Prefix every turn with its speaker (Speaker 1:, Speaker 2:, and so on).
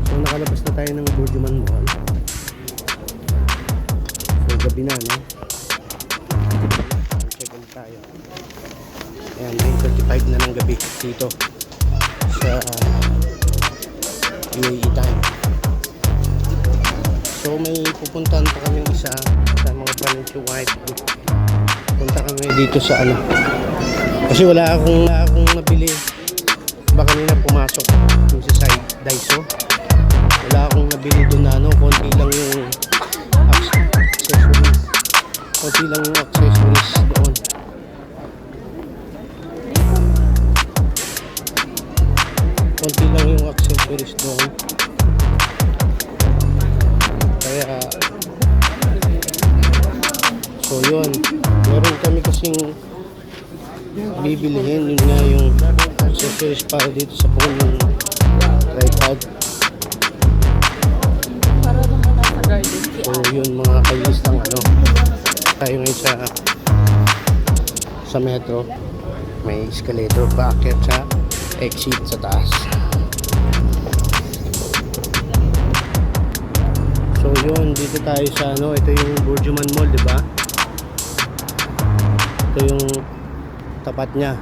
Speaker 1: So nakalabas na tayo ng Burjuman Mall. So gabi na, no? Check in tayo. Ayan, 9:35 na ng gabi dito sa UAE time. So may pupuntahan pa kaming isa sa mga Valencia White. Punta kami dito sa ano, kasi wala akong nabili. Baka kanina pumasok yung sa side Daiso, wala akong nabili doon na ano, konti lang yung accessories, doon. Konti lang yung accessories doon, kaya so yun, meron kami kasing bibilihin. Yun nga yung accessories para dito sa phone, yung tripod. So yun mga kailistang ano, tayo ngayon sa metro. May escalator paakyat sa exit sa taas. So yun, dito tayo sa ano, ito yung Burjuman Mall, di ba? Ito yung tapat niya.